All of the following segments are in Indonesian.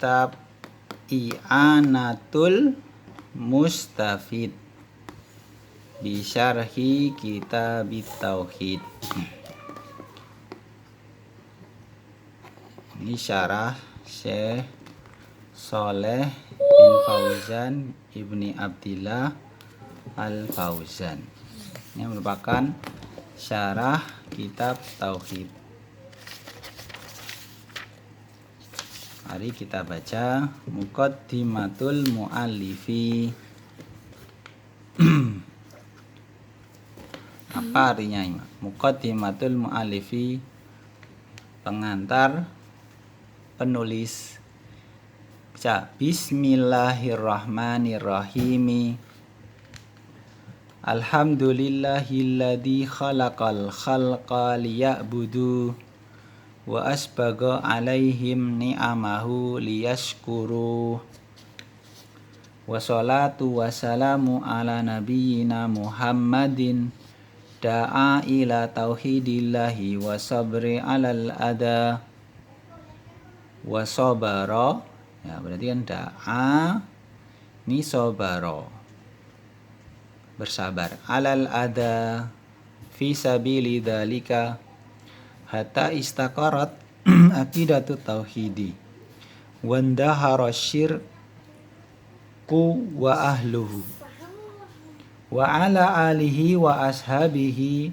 kitab I'anatul Mustafid bi syarhi kitabit tauhid. Ini syarah Syekh Shaleh bin Fauzan ibni Abdillah Al-Fauzan. Ini merupakan syarah kitab tauhid. Mari kita baca Muqaddimatul Mu'allifi. Apa artinya ini? Muqaddimatul Mu'allifi, pengantar penulis. Bismillahirrahmanirrahim. Alhamdulillahilladzi khalaqal khalqa liya'budu wa asbaga alaihim ni'amahu liyashkuru. Wassalatu wassalamu ala nabiyyina Muhammadin da'a ila tauhidillahi wa sabri alal adha wa sabara. Ya, berarti kan da'a ni sabara, bersabar, alal adha fi sabili dzalika hatta istaqarat aqidatu tauhidi wandahara syirku wa ahluhu wa ala alihi wa ashabihi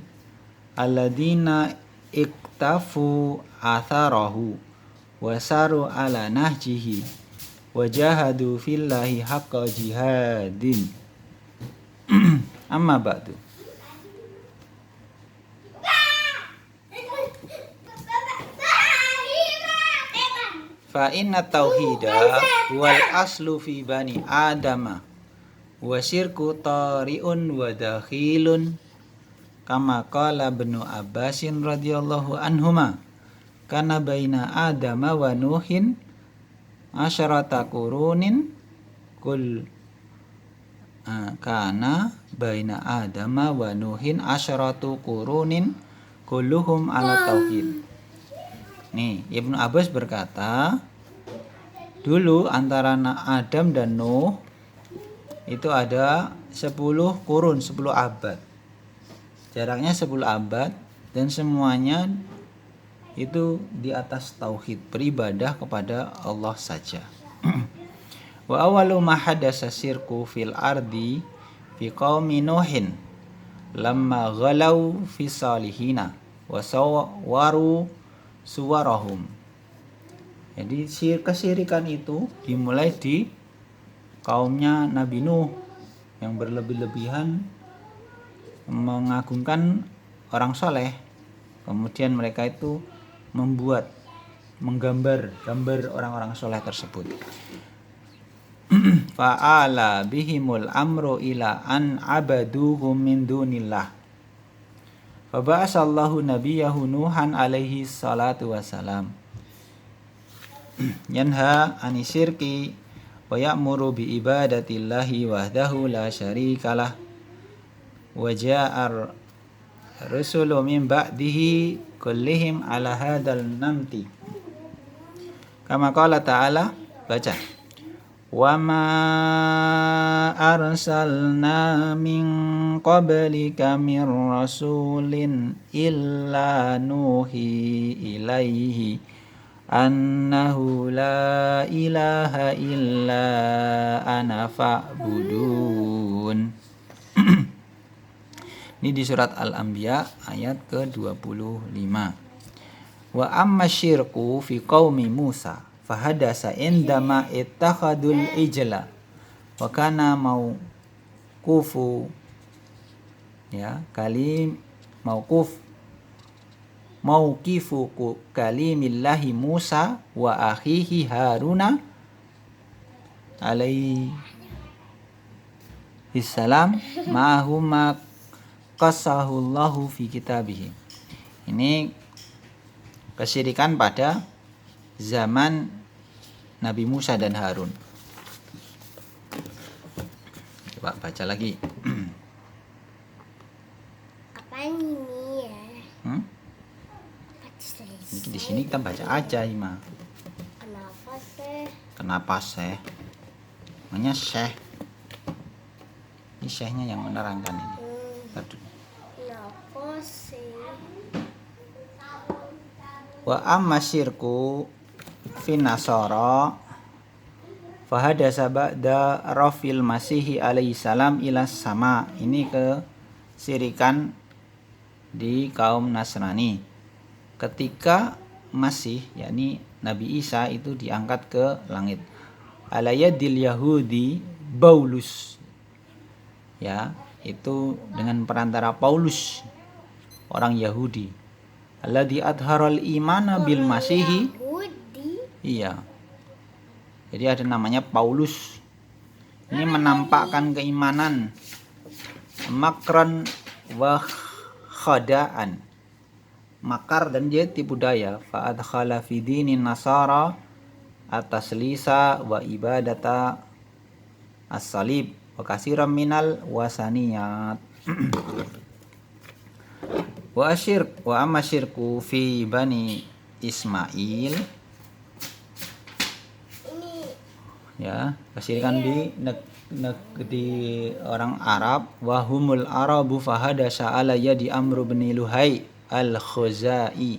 alladina iktafu atharahu wa saru ala nahjihi wa jahadu fillahi haqqa jihadin. Amma ba'du. Fa inna tauhida wal aslu fi bani adama wa syirku tari'un wa dakhilun kama qala Ibnu Abbasin radhiyallahu anhuma kana baina adama wa nuhin asyarata qurunin kana baina adama wa nuhin asyaratu qurunin kulluhum ala tauhid. Nih, Ibnu Abbas berkata, dulu antara Adam dan Nuh itu ada 10 kurun, 10 abad. Jaraknya 10 abad dan semuanya itu di atas tauhid, beribadah kepada Allah saja. Wa awwalu ma hadasa syirku fil ardi fi qaumi Nuhin lamma ghalau fi salihina wa sawwaru suwarahum. Jadi kesyirikan itu dimulai di kaumnya Nabi Nuh yang berlebih-lebihan mengagungkan orang soleh. Kemudian mereka itu menggambar orang-orang soleh tersebut. Fa'ala bihimul amru ila an abaduhum min dunillah. Faba'asallahu nabiyahu Nuhan alaihi salatu wassalam yanha anisyirki wa ya'muru bi ibadatillahi wahdahu la syarikalah wa ja'ar rusulu min ba'dihi kullihim ala hadal namti kama qala ta'ala. Baca. Wa ma arsalna min qablika min rasulin illa nuhi ilaihi annahu la ilaha illa ana fa'budun. Ini di surat Al-Anbiya ayat ke-25. Wa amma syirku fi qaumi Musa fahadasa indama ittakhadul ijla wa kana mauqifu kalimillahi Musa wa akhihi Haruna alaihi salam ma'ahuma qasahullahu fi kitabih. Ini kesyirikan pada zaman Nabi Musa dan Harun. Coba baca lagi. Apa ini ya? Di sini kita baca aja, Ima. Kenapa sih? Kenapa Syekh? Namanya Syekh. Ini Syekhnya yang menerangkan ini. Aduh. Kenapa sih? Wa amma syirku fi nasara fahadasa ba'da rafil masihi alaihi salam ila sama. Ini kesirikan di kaum Nasrani ketika Masih, yakni Nabi Isa itu diangkat ke langit. Ala yadil Yahudi Paulus, ya, itu dengan perantara Paulus, orang Yahudi. Alladzi adharal imana bil masihi. Yahudi. Iya. Jadi ada namanya Paulus. Ini menampakkan keimanan, makran wa khada'an, makar dan dia tipu daya. Fa adkhala fi dinin nasara at-taslisa wa ibadata as-salib wa katsiran minal wasaniyat. Wa amma syirku fi bani Ismail, ya, kesyirikan di orang Arab. Wahumul Arabu fahada sa'ala yadi Amr bin Luhai al-Khuzai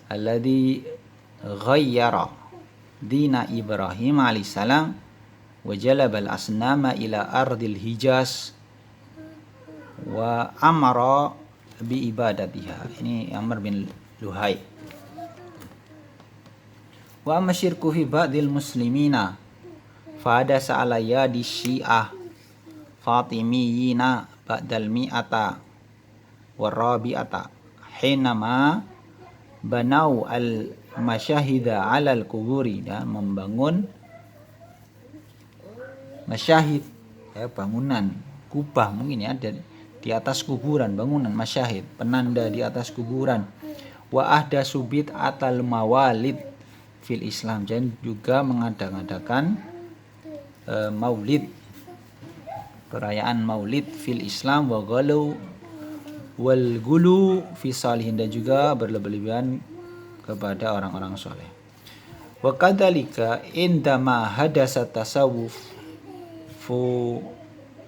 alladhi ghayyara dina Ibrahim alaihissalam wa jalabal asnama ila ardil Hijaz wa amara bi ibadatiha. Ini Amr bin Luhai. Wa masyirku fi ba'dil muslimina fa'ada sa'alaya di syiah fatimiyina ba'dal mi'ata warabi'ata hinama banau al masyahida alal kuburi, dan membangun masyahid, ya, bangunan kubah mungkin ya, di atas kuburan, bangunan masyahid, penanda di atas kuburan. Wa ahda subit atal mawalid fil Islam, dan juga mengadakan maulid, perayaan maulid fil Islam. Wa ghalu wal gulu fi salihin, dan juga berlebihan kepada orang-orang soleh. Wa kadzalika indama hadasa tasawuf fu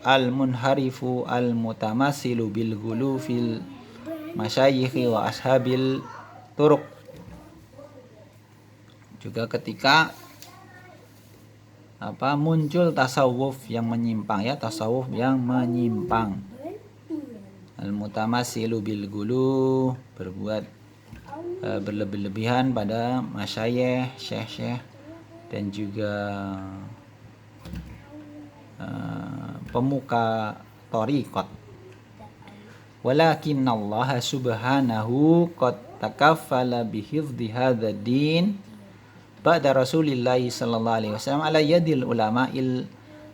al munharifu al mutamasilu bil gulu fil masyayikhi wa ashabil turuq. Juga ketika muncul tasawuf yang menyimpang, ya, tasawuf yang menyimpang. Al-mutamasilu bil gulu, berbuat berlebih-lebihan pada masyayikh, syekh-syekh, dan juga pemuka thariqat. Walakin Allah subhanahu qad takaffala bihifdhi hadzal din ba'da Rasulillah sallallahu alaihi wasallam ala yadil ulama'il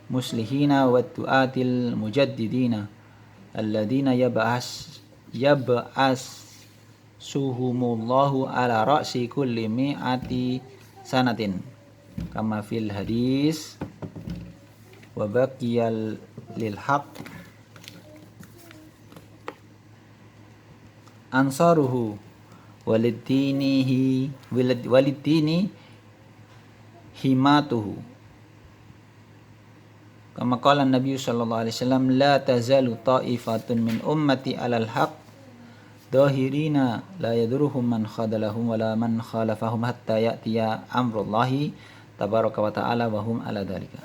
muslihina wa du'atil mujaddidina alladziina yab'asuhumullahu ala ra'si kulli mi'ati sanatin kama fil hadis wa baqiyal lil haqq ansaruhu walidini himatuhu kama qala Nabi sallallahu alaihi wasallam la tazalu ta'ifatun min ummati alal haqq dhahirina la yadurruhum man khadalahum wala man khalafahum hatta ya'tiya amrullahi tabaraka wa ta'ala wa hum ala dhalika.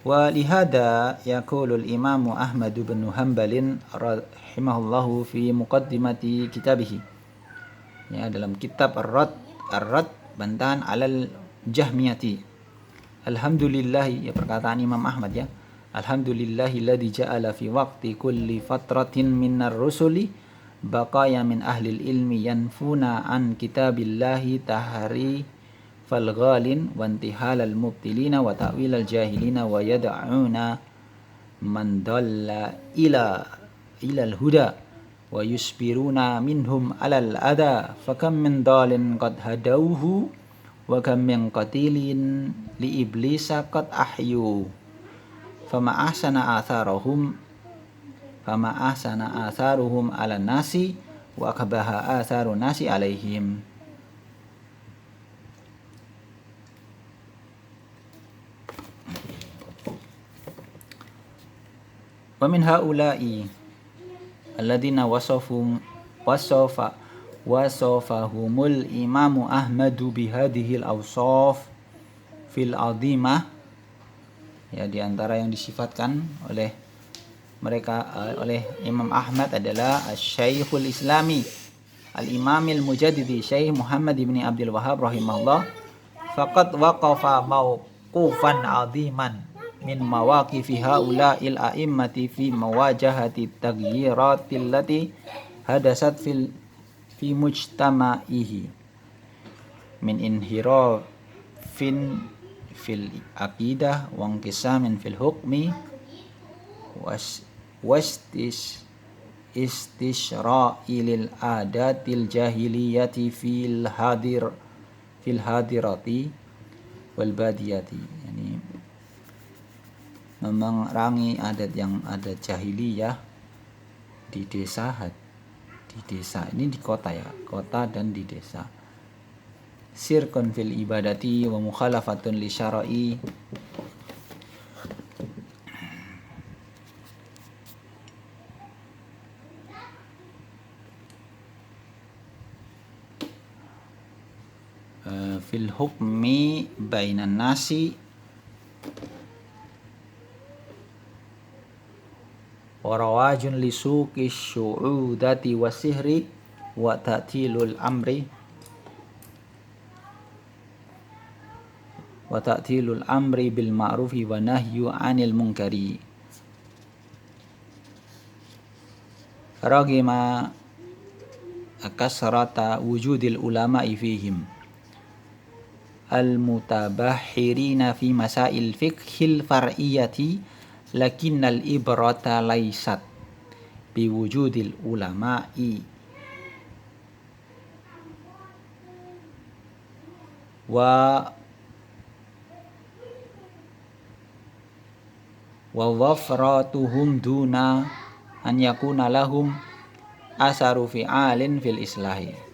Wa lihada yaqulu al-Imam Ahmad bin Hanbal rahimahullahu fi muqaddimati kitabihi, ya, dalam kitab Ar-Rad bantahan alal Jahmiyati. Alhamdulillah, ya, perkataan Imam Ahmad, ya, alhamdulillahilladzi ja'ala fi waqti kulli fatratin minar rusuli baqaya min ahlil ilmi yanfuna an kitabillahi tahari fal ghalin wa intihalal mubtilina wa ta'wilal jahilina wa yad'una man dalla ila al-huda wa yusbiruna minhum alal adha fakam min dalin qad hadauhu wa kam min qatilin li iblisa qad ahyu fama ahsana atharuhum ala nasi wa akabaha atharun nasi alaihim. Wa min haula'i alladzina wasafahumul imamu Ahmadu bihadihil awsaf fil azimah, ya, di antara yang disifatkan oleh mereka oleh Imam Ahmad adalah Syekhul Islami Al-Imamil Mujaddidi Syekh Muhammad ibn Abdul Wahhab rahimahullah, faqad waqafa mawqufan aziman min mawaqifi haula'il a'immati fi mawajahati taghyiratil lati hadasat fi mujtama'ihi min inhirafin fil aqidah wa inqisamin fil hukmi istishra'ilil adatil jahiliyati fil hadirati wal badiyati, yani memerangi adat jahiliyah di desa ini, di kota, ya, kota dan di desa. Sirkun fil ibadati wa mukhalafatun li syara'i, fil hukmi bainan nasi wa rawajun li suqi syu'udati wa sihri wa ta'tilul amri bil ma'rufi wa nahyu 'anil munkari. Ragima kasrata wujudil ulama'i fihim al-mutabahhirina fi masail fiqhil far'iyyati, lakinnal ibrata laysat biwujudil ulama'i wa wafratuhum duna an yakuna lahum asaru fi'alin fil islahi.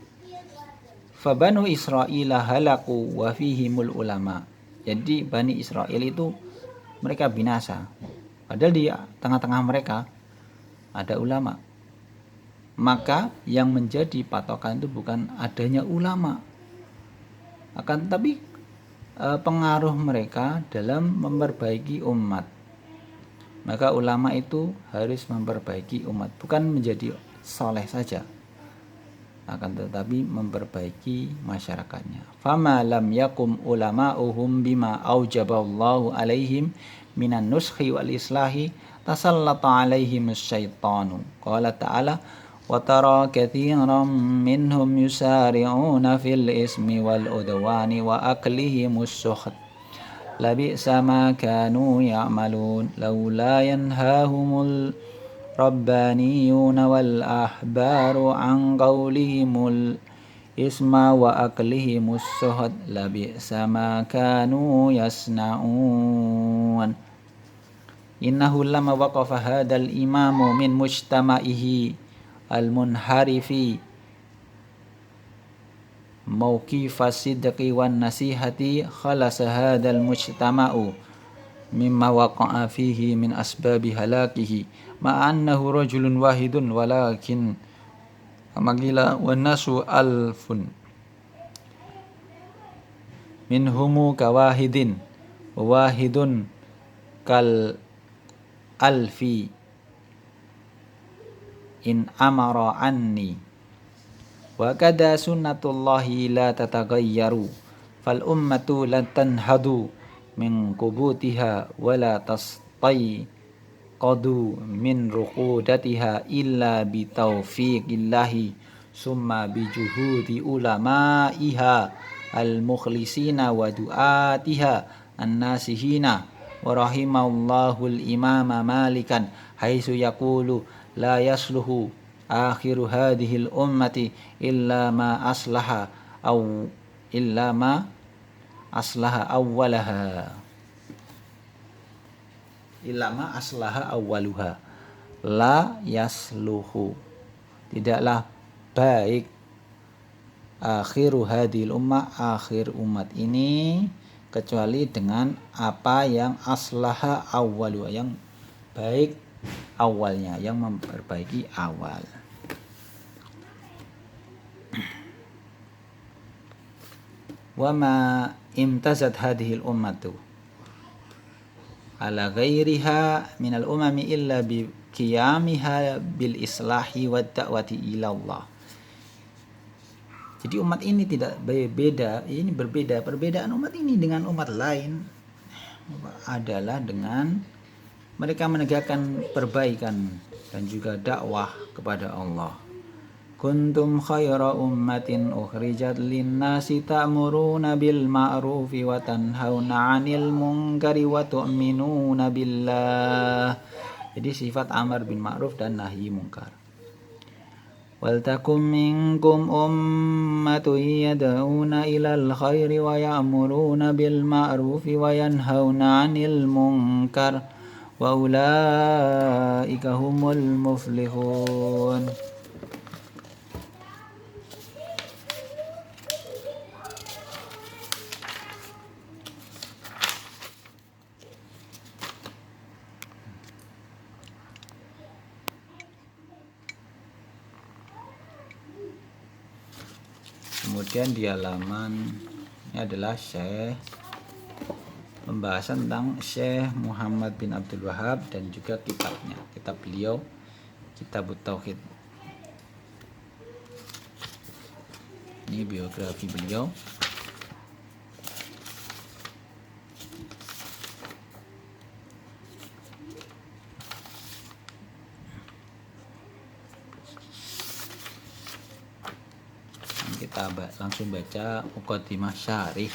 Fabanu Israila halaku wa fihimul ulama. Jadi Bani Israel itu mereka binasa, padahal di tengah-tengah mereka ada ulama. Maka yang menjadi patokan itu bukan adanya ulama, akan tetapi pengaruh mereka dalam memperbaiki umat. Maka ulama itu harus memperbaiki umat, bukan menjadi soleh saja, akan tetapi memperbaiki masyarakatnya. Fama lam yakum ulama'uhum bima aujaballahu alaihim minan nuskhi wal islahi tasallata alaihim syaitanu. Qala ta'ala wa tara katsiran minhum yusari'una fil ismi wal udwani wa aklihimus suht labi'sa ma kanu ya'malun laula yanhahumul rabbaniyuna wal ahbaru an qawlihimul isma wa aklihimus suhad labi'sa ma kanu yasna'un. Innahu lamma waqafa hadal imamu min mujtama'ihi al-munharifi mawqifa sidqi wan nasihati khalasa hadal mujtama'u mimma waqa'a fihi min asbabi halakihi ma'annahu rajulun wahidun walakin magila wan nasu alfun minhumu kawahidin wahidun kal alfi in amara anni wa kada sunnatullahi la tatagayyaru fal ummatu lan tanhadu min qubutiha wala tastai qadu min ruqudatiha illa bi taufiqillahi summa bi juhudi ulama'iha al-mukhlisina wa du'atiha an-nasihina. Wa rahimallahu al-imama Malikan haitsu yaqulu la yasluhu akhiru hadhihi al-ummati illa ma aslaha awwalaha la yasluhu, tidaklah baik akhiru hadhil ummah, akhir umat ini, kecuali dengan apa yang aslaha awwaluha, yang baik awalnya, yang memperbaiki awal. Wa ma imtazat hadhil ummatu ala ghairiha minal umami illa bi qiyamiha bil islahi wad da'wati ila Allah. Jadi umat ini tidak berbeda, ini berbeda. Perbedaan umat ini dengan umat lain adalah dengan mereka menegakkan perbaikan dan juga dakwah kepada Allah. Kuntum khaira ummatin ukhrijat linnasi ta'muruna bil ma'rufi wa tanhauna 'anil munkari wa tu'minuna billah. Jadi sifat amar bin ma'ruf dan nahi munkar. Wal takum minkum ummatun yad'una ilal khairi wa ya'muruna bil ma'rufi wa yanhauna 'anil munkar wa ulaika humul muflihun. Kemudian di halaman ini adalah pembahasan tentang Syekh Muhammad bin Abdul Wahab dan juga kitabnya, kitab beliau, Kitabut Tauhid. Ini biografi beliau. Kita langsung baca Muqaddimah Syarih.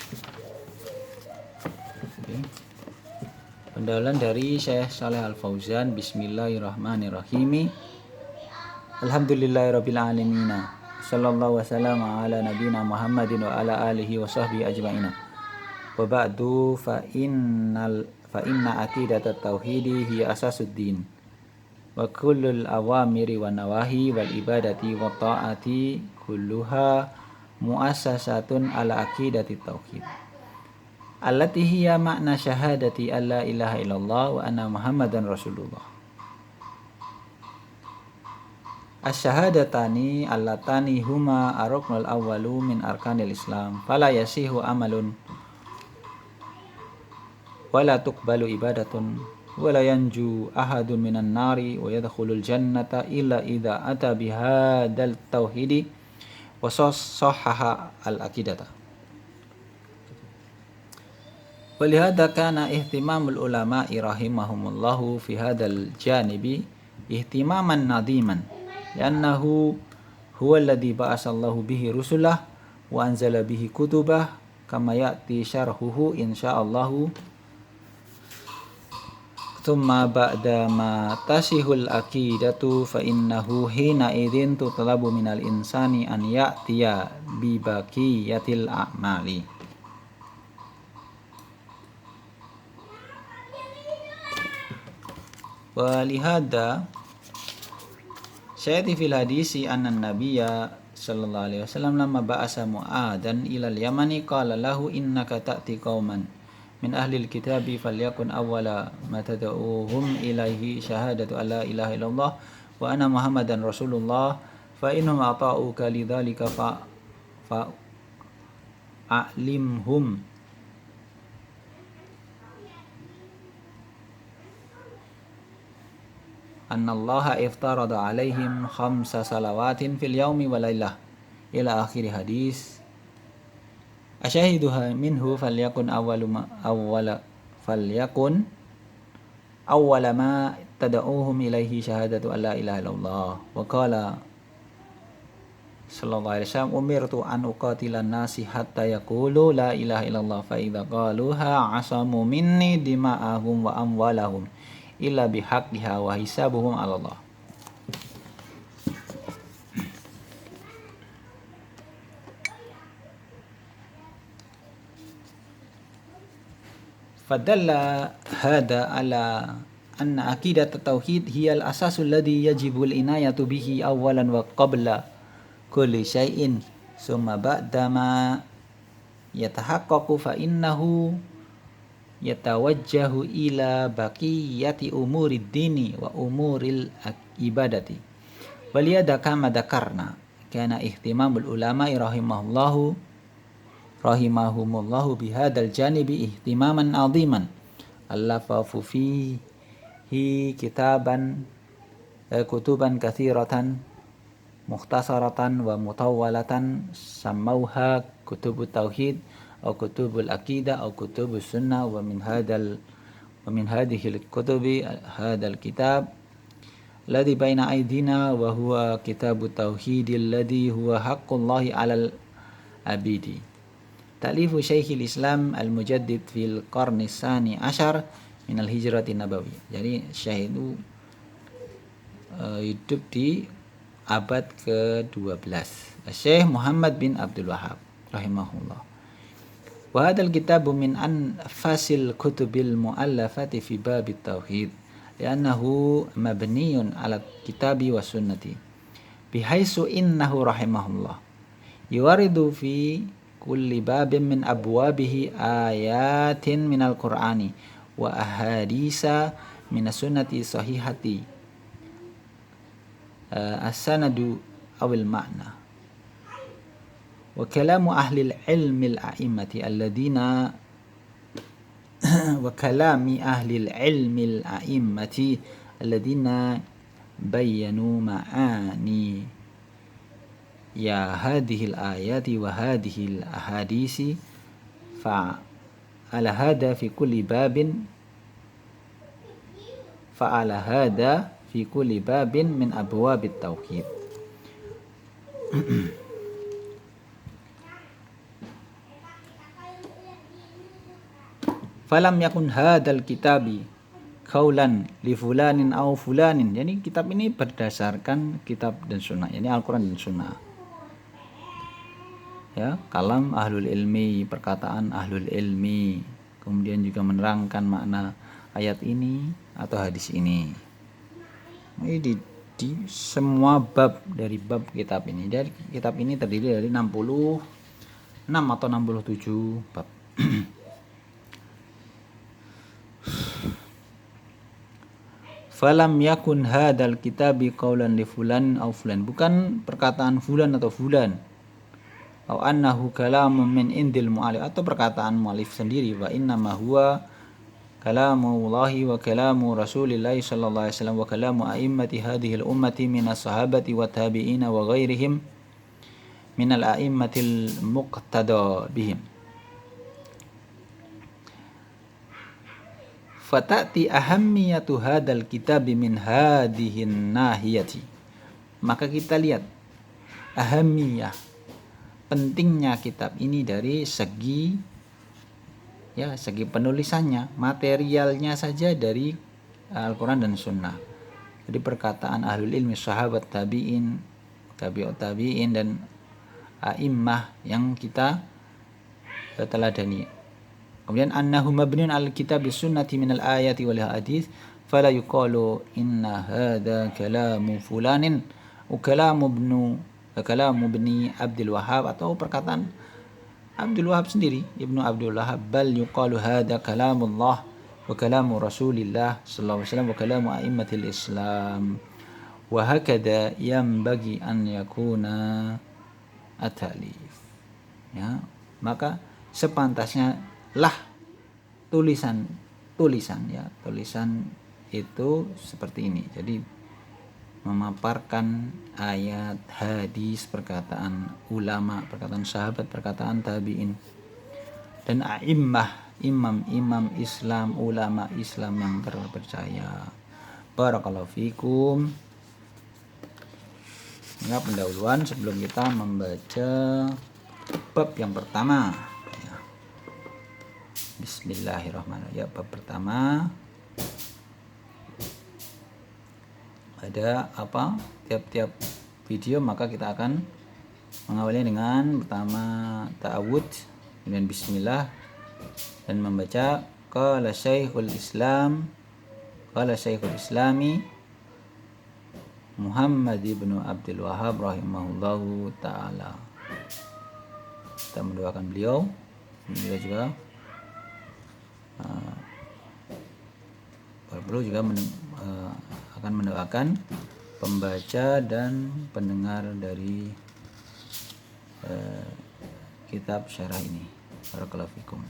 Pendahuluan dari Syekh Shalih Al Fauzan. Bismillahirrahmanirrahim. Alhamdulillahirabbil alamin. Sallallahu wasallam ala nabiyina Muhammadin wa ala alihi wa sahbihi ajma'in. Wa ba'du fa inna aqidatat tauhidi hiya asasuddin. Wa kullul awamiri wa nawahi wal ibadati wa ta'ati kulluha muassasatun ala aqidati tauhid allati hiya makna syahadati alla ilaha illallah wa anna muhammadan rasulullah. Asy-syahadatani allatani huma ar-ruknul awwalu min arkanil islam fala yasihu amalun wala tuqbalu ibadatun wala yanju ahadun minan nari wa yadkhulul jannata illa idza ata bihadzal tauhidi wa sahhaha al-aqidata. Walihada kana ihtimamul ulama'i rahimahumullahu fi hadzal janibi ihtimaman nadiman li'annahu huwa alladhi ba'asallahu bihi rusulah wa anzala bihi kutubah kama ya'ti syarhuhu insyaallahu. Thumma ba'da ma tasihul aqidatu fa innahu hina idzin tutlabu minal insani an ya'tiya bi baqiyatil a'mali. Wa lihada syai'ti fil hadisi anna nabiyya sallallahu alaihi wasallam lamma ba'asa Mu'adan ilal Yamani qala lahu innaka ta'ti qauman min ahlil kitabi falyakun awwala ma tad'uuhum ilaihi syahadatu alla ilaha illallah wa anna muhammadan rasulullah fa innahum ata'uka lidzalika fa a'limhum anna allaha iftarada alaihim khamsa salawatin fil yaumi wa lailah ila akhir hadis. Asyahiduha minhu falyakun awwala ma tad'uuhum ilaihi syahadatu alla ilaha illallah. Wa qala sallallahu alaihi wasallam umirtu an uqatilan nasi hatta yaqulu la ilaha illallah fa idza qaluha asamu minni dima'ahum wa amwalahum illa bihaqqiha wa hisabuhum 'ala Allah. Fadalla hada ala anna aqidat at-tauhid hiya al-asasul ladzi yajibu al-inayatu bihi awwalan wa qabla kulli syai'in summa ba'da ma yatahaqqaqu fa innahu yatawajjahu ila baqiyati umurid dini wa umuril ibadati. Waliyada kama dakarna kana ihtimamul ulama'i rahimahumullahu bihadal janibi ihtimaman aziman allafafu fihi kutuban kathiratan mukhtasaratan wa mutawwalatan sammauha kutubut tauhid atau kutubul aqidah atau kutubus sunnah wa min hadhihi al-kutubi hadal kitab alladhi baina aydina wa huwa kitabut tauhid alladhi huwa haqqullahi 'alal abidi. Ta'lifu Syekhul Islam al-Mujaddid fil qarni tsani asyar min al-hijrati nabawi. Jadi Syekh itu hidup di abad ke-12. Syekh Muhammad bin Abdul Wahhab rahimahullah. Wa hadzal kitabu min anfasil kutubil muallafati fi babit tauhid li'annahu mabniyun 'ala kitabi was sunnati bihaisu innahu rahimahullah yuwaridu fi kulli babin min abwabihi ayatin minal qur'ani wa ahadisa minas sunnati sahihati as-sanadu awil ma'na wa kalamu ahli al-ilmi al-a'immati alladhina wa kalami ahli al-ilmi al-a'immati alladhina bayyanu ma'ani ya hadhil ayati wa hadhil ahadisi fa'ala hada fi kulli babin min abwabit tauhid. Falam yakun hadal kitabi kaulan li fulanin au fulanin. Jadi kitab ini berdasarkan kitab dan sunnah, yani Al-Quran dan sunnah. Ya, kalam ahlul ilmi, perkataan ahlul ilmi, kemudian juga menerangkan makna ayat ini atau hadis ini. Ini di semua bab dari bab kitab ini. Dari kitab ini terdiri dari 66 atau 67 bab. Falam yakun hadal kitabi qaulan li fulan au fulan. Bukan perkataan fulan atau fulan. Au annahu kalamun min indil mu'allif, atau perkataan mu'allif sendiri. Wa innama huwa kalamullahi wa kalamu rasulillahi sallallahu alaihi wasallam wa kalamu a'immati hadhihi al-ummati minas sahabati wa tabi'ina wa ghairihim minal a'immatil muqtada bihim. Fatati ahammiyatu hadal kitabi min hadihin nahiyati. Maka kita lihat ahammiyah, pentingnya kitab ini dari segi penulisannya, materialnya saja dari Al-Quran dan Sunnah. Jadi perkataan ahlul ilmi, sahabat, tabi'in, tabi'ut tabi'in, dan a'immah yang kita teladani. Kemudian annahu mabniun al-kitab sunnati minal ayati wal hadis fala yuqalu inna hadha kalamu fulanin wa kalamu ibni Abdul Wahhab, atau perkataan Abdul Wahhab sendiri, Ibnu Abdul Wahhab, bal yuqalu hadha kalamullah wa kalamu Rasulillah sallallahu alaihi wasallam wa kalamu a'immatil Islam wa hakada yanbaghi an yakuna at-ta'lif. Ya, maka sepantasnya lah tulisan itu seperti ini. Jadi memaparkan ayat, hadis, perkataan ulama, perkataan sahabat, perkataan tabi'in, dan a'immah, imam Islam, ulama Islam yang terpercaya. Barakallahu fikum. Ini pendahuluan sebelum kita membaca bab yang pertama. Ya. Bismillahirrahmanirrahim. Ya, bab pertama. Ada apa? Tiap-tiap video maka kita akan mengawali dengan pertama ta'awud, kemudian bismillah, dan membaca qala Syekhul Islami Muhammad ibnu Abdul Wahhab rahimahullahu ta'ala. Kita mendoakan beliau juga Beliau juga akan mendoakan pembaca dan pendengar dari kitab syarah ini. Barakallahu fikum.